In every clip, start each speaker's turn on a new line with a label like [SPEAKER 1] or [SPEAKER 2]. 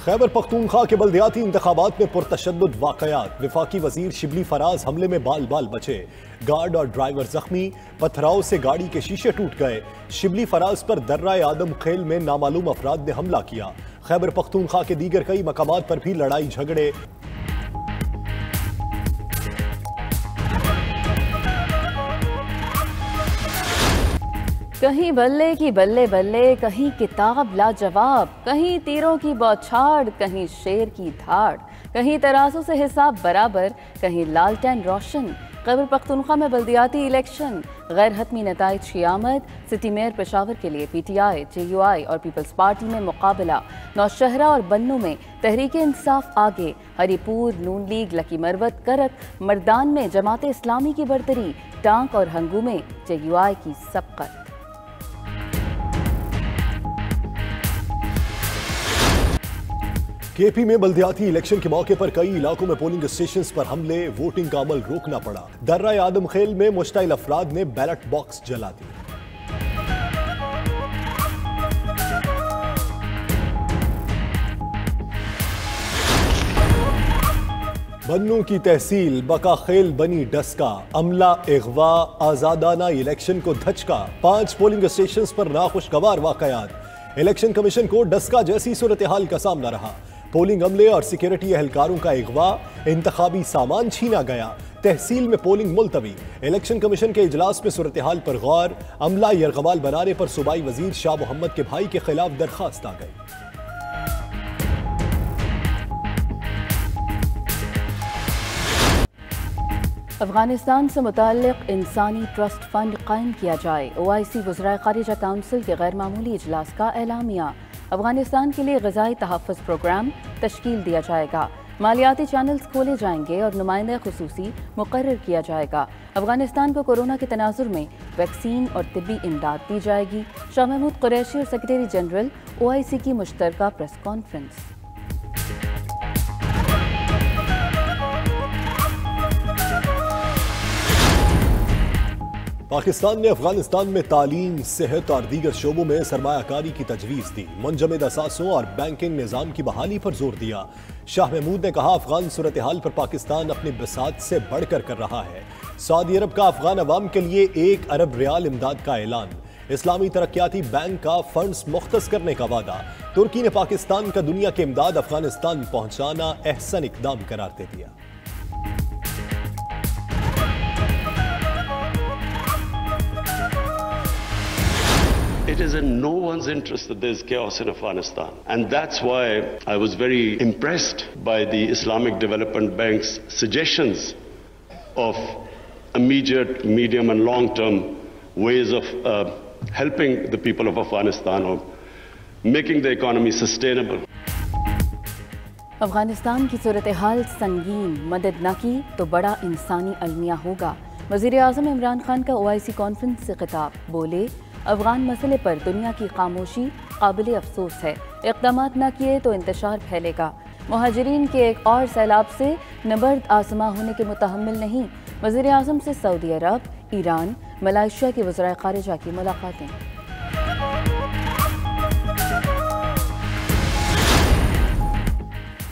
[SPEAKER 1] खैबर पख्तूनख्वा के बल्दियाती इंतखाबात में पुरतशद्दुद वाकयात। वफाकी वजीर शिबली फराज हमले में बाल बाल बचे। गार्ड और ड्राइवर जख्मी। पथराव से गाड़ी के शीशे टूट गए। शिबली फराज पर दर्रा आदम खेल में नामालूम अफराद ने हमला किया। खैबर पख्तूनख्वा के दीगर कई मकामात पर भी लड़ाई झगड़े।
[SPEAKER 2] कहीं बल्ले की बल्ले बल्ले, कहीं किताब लाजवाब, कहीं तीरों की बौछार, कहीं शेर की धाड़, कहीं तराजू से हिसाब बराबर, कहीं लालटेन रोशन। खैबर पख्तूनख्वा में बल्दियाती इलेक्शन, गैर हतमी नताइज की आमद। सिटी मेयर पेशावर के लिए PTI, JUI और पीपल्स पार्टी में मुकाबला। नौशहरा और बन्नू में तहरीक इंसाफ आगे। हरीपुर, नून लीग, लकी मरवत, करक, मर्दान में जमात इस्लामी की बरतरी। टांक और हंगू में JUI की सबकत।
[SPEAKER 1] KP में बल्दियाती इलेक्शन के मौके पर कई इलाकों में पोलिंग स्टेशंस पर हमले। वोटिंग का अमल रोकना पड़ा। दर्रा आदम खेल में मुश्ताइल अफराद ने बैलेट बॉक्स जला दिए। बन्नू की तहसील बकाखेल बनी डस्का। अमला, अगवा, आजादाना इलेक्शन को धचका। 5 पोलिंग स्टेशंस पर नाखुशगवार वाकयात। इलेक्शन कमीशन को डस्का जैसी सूरत हाल का सामना रहा। पोलिंग अमले और सिक्योरिटी एहलकारों का अगवा। इंतखाबी सामान छीना गया। तहसील में पोलिंग मुलतवी। इलेक्शन कमीशन के इजलास में सूरत हाल पर गौर। अमला यरगमाल बनाने पर सूबाई वजीर शाह मोहम्मद के भाई के खिलाफ दरखास्त आ गई।
[SPEAKER 2] अफगानिस्तान से मुताल्लिक इंसानी ट्रस्ट फंड कायम किया जाए। OIC वज़राए ख़ारिजा काउंसिल के गैर मामूली इजलास का एलामिया। अफगानिस्तान के लिए ग़िज़ाई तहफ़्फ़ुज़ प्रोग्राम तश्कील दिया जाएगा। मालियाती चैनल्स खोले जाएंगे और नुमाइंदा खुसूसी मुकर्रर किया जाएगा। अफगानिस्तान को कोरोना के तनाजुर में वैक्सीन और तिब्बी इमदाद दी जाएगी। शाह महमूद कुरैशी और सेक्रेटरी जनरल OIC की मुश्तरका प्रेस कॉन्फ्रेंस।
[SPEAKER 1] पाकिस्तान ने अफगानिस्तान में तालीम, सेहत और दीगर शोबों में सरमायाकारी की तजवीज़ दी। मुंजमद असासों और बैंकिंग निज़ाम की बहाली पर जोर दिया। शाह महमूद ने कहा, अफगान सूरत हाल पर पाकिस्तान अपनी बिसात से बढ़कर कर रहा है। सऊदी अरब का अफगान अवाम के लिए 1 अरब रियाल इमदाद का ऐलान। इस्लामी तरक्याती बैंक का फंड्स मुख्तस करने का वादा। तुर्की ने पाकिस्तान का दुनिया के इमदाद अफगानिस्तान पहुंचाना अहसन इकदाम करार दे दिया।
[SPEAKER 3] It is in no one's interest that there is chaos in Afghanistan. And that's why I was very impressed by the Islamic Development Bank's suggestions of immediate, medium and long-term ways of helping the people of Afghanistan, or making the economy sustainable.
[SPEAKER 2] Afghanistan की सूरत हाल संगीन, मदद न की तो बड़ा इंसानी अलमिया होगा। वज़ीर आज़म इमरान खान का OIC कॉन्फ्रेंस से खिताब। बोले, अफगान मसले पर दुनिया की खामोशी काबिल अफसोस है। इक़दामात न किए तो इंतशार फैलेगा। मुहाजिरीन के एक और सैलाब से नबर्द आसमां होने के मुतहम्मिल नहीं। वज़ीर आज़म से सऊदी अरब, ईरान, मलेशिया के वज़राए ख़ारिजा की मुलाकातें।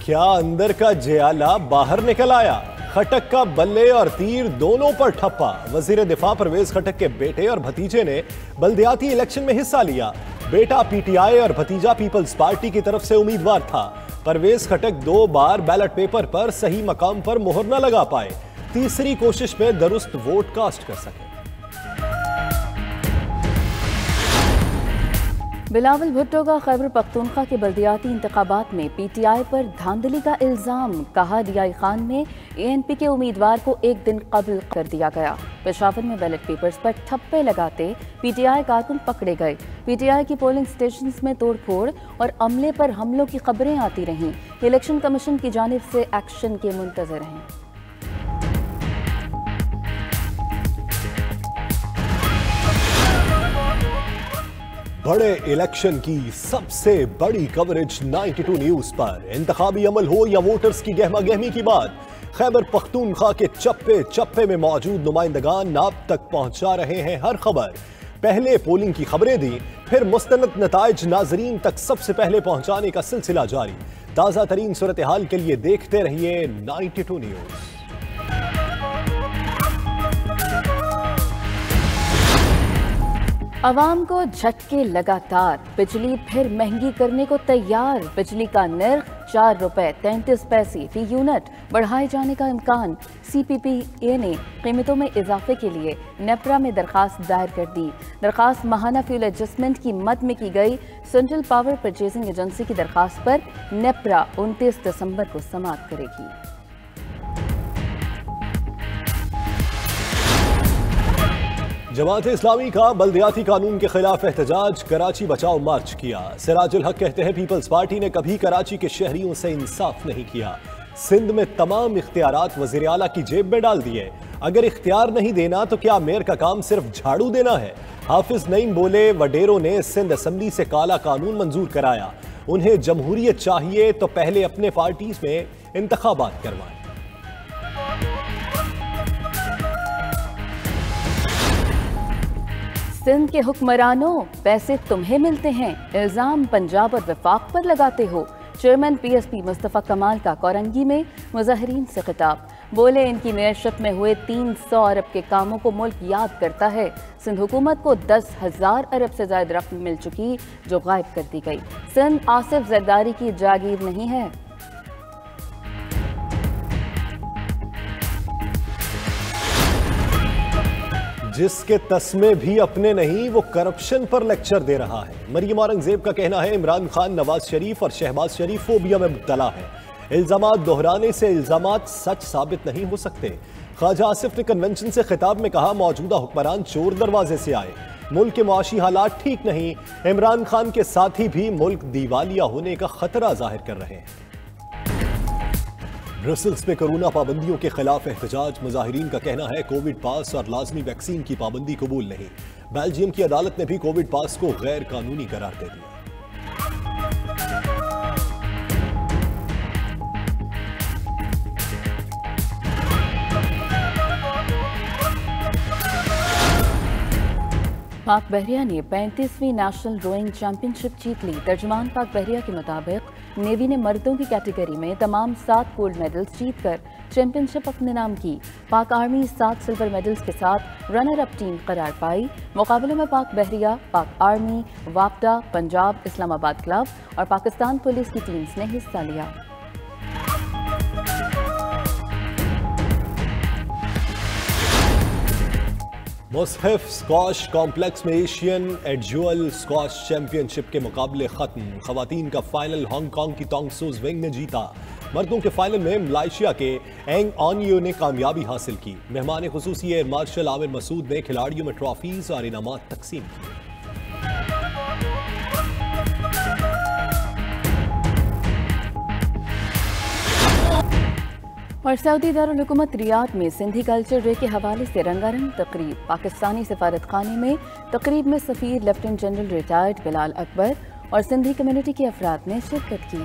[SPEAKER 1] क्या अंदर का जयाला बाहर निकल आया? खटक का बल्ले और तीर दोनों पर ठप्पा। वजीर दिफा परवेज खटक के बेटे और भतीजे ने बल्दियाती इलेक्शन में हिस्सा लिया। बेटा PTI और भतीजा पीपल्स पार्टी की तरफ से उम्मीदवार था। परवेज खटक 2 बार बैलेट पेपर पर सही मकाम पर मोहर न लगा पाए। तीसरी कोशिश में दुरुस्त वोट कास्ट कर सके।
[SPEAKER 2] बिलावल भुट्टो का खैबर पख्तूनख्वा के बल्दियाती इंतखाबात में PTI पर धांधली का इल्ज़ाम। कहा, DI खान में ANP के उम्मीदवार को 1 दिन कबल कर दिया गया। पेशावर में बैलेट पेपर्स पर ठप्पे लगाते PTI कारकुन पकड़े गए। PTI की पोलिंग स्टेशंस में तोड़फोड़ और अमले पर हमलों की खबरें आती रहीं। इलेक्शन कमीशन की जानिब से एक्शन के मुंतज़र हैं।
[SPEAKER 1] बड़े इलेक्शन की सबसे बड़ी कवरेज 92 न्यूज पर। इंतखाबी अमल हो या वोटर्स की गहमा गहमी की बात, खैबर पख्तूनख्वा के चप्पे चप्पे में मौजूद नुमाइंदगान आप तक पहुंचा रहे हैं हर खबर। पहले पोलिंग की खबरें दी, फिर मुस्तनद नताइज नाजरीन तक सबसे पहले पहुंचाने का सिलसिला जारी। ताज़ा तरीन सूरत हाल के लिए देखते रहिए 92 न्यूज़।
[SPEAKER 2] आवाम को झटके लगातार, बिजली फिर महंगी करने को तैयार। बिजली का निर्ख 4 रुपए 33 पैसे फी यूनिट बढ़ाए जाने का इम्कान। CPPA ने कीमतों में इजाफे के लिए नेपरा में दरखास्त दायर कर दी। दरखास्त माहाना फ्यूल एडजस्टमेंट की मद में की गई। सेंट्रल पावर परचेजिंग एजेंसी की दरखास्त पर नेपरा 29 दिसंबर को समाअत करेगी।
[SPEAKER 1] जमात इस्लामी का बल्दियाती कानून के खिलाफ एहतजाज, कराची बचाओ मार्च किया। सिराजुल हक कहते हैं पीपल्स पार्टी ने कभी कराची के शहरियों से इंसाफ नहीं किया। सिंध में तमाम इख्तियारात वज़ीर आला की जेब में डाल दिए। अगर इख्तियार नहीं देना तो क्या मेयर का काम सिर्फ झाड़ू देना है? हाफिज नईम बोले वडेरों ने सिंध असम्बली से काला कानून मंजूर कराया। उन्हें जमहूरियत चाहिए तो पहले अपने पार्टीज में इंतखाबात करवाएं।
[SPEAKER 2] सिंध के हुक्मरानों, पैसे तुम्हें मिलते हैं, इल्जाम पंजाब और वफाक पर लगाते हो। चेयरमैन PSP मुस्तफ़ा कमाल का कोरंगी में मुजाहिरीन से खिताब। बोले इनकी मेयरशिप में हुए 300 अरब के कामों को मुल्क याद करता है। सिंध हुकूमत को 10,000 अरब से ज्यादा रकम मिल चुकी जो गायब कर दी गई। सिंध आसिफ जरदारी की जागीर नहीं है।
[SPEAKER 1] जिसके तस्मे भी अपने नहीं वो करप्शन पर लेक्चर दे रहा है। मरियम औरंगजेब का कहना है इमरान खान, नवाज शरीफ और शहबाज शरीफ फोबिया में मुब्तला है। इल्जामात दोहराने से इल्जामात सच साबित नहीं हो सकते। ख्वाजा आसिफ ने कन्वेंशन से खिताब में कहा मौजूदा हुक्मरान चोर दरवाजे से आए। मुल्क के मुआशी हालात ठीक नहीं। इमरान खान के साथी भी मुल्क दिवालिया होने का खतरा जाहिर कर रहे हैं। ब्रसेल्स में कोरोना पाबंदियों के खिलाफ एहतजाज। मुजाहिरीन का कहना है कोविड पास और लाजमी वैक्सीन की पाबंदी कबूल नहीं। बेल्जियम की अदालत ने भी कोविड पास को गैर कानूनी करार दे दिया।
[SPEAKER 2] पाक बहरिया ने 35वीं नेशनल रोइंग चैंपियनशिप जीत ली। तर्जुमान पाक बहरिया के मुताबिक नेवी ने मर्दों की कैटेगरी में तमाम 7 गोल्ड मेडल्स जीतकर चैंपियनशिप अपने नाम की। पाक आर्मी 7 सिल्वर मेडल्स के साथ रनर अप टीम करार पाई। मुकाबले में पाक बहरिया, पाक आर्मी, वापडा, पंजाब इस्लामाबाद क्लब और पाकिस्तान पुलिस की टीम्स ने हिस्सा लिया।
[SPEAKER 1] मुसहफ स्क्वाश कॉम्प्लेक्स में एशियन एडजुअल स्क्वाश चैंपियनशिप के मुकाबले खत्म। खवातीन का फाइनल हांगकांग की तोंगसूज विंग ने जीता। मर्दों के फाइनल में मलेशिया के एंग ऑनयू ने कामयाबी हासिल की। मेहमान खुसूसी एयर मार्शल आमिर मसूद ने खिलाड़ियों में ट्रॉफीज और इनामात तकसीम किए।
[SPEAKER 2] और सऊदी दारुल हुकूमत रियाद में सिंधी कल्चर डे के हवाले से रंगारंग तकरीब। पाकिस्तानी सफारत खाने में तकरीब में सफीर lieutenant general retired Bilal Akbar और सिंधी कम्युनिटी के अफराद ने शिरकत की।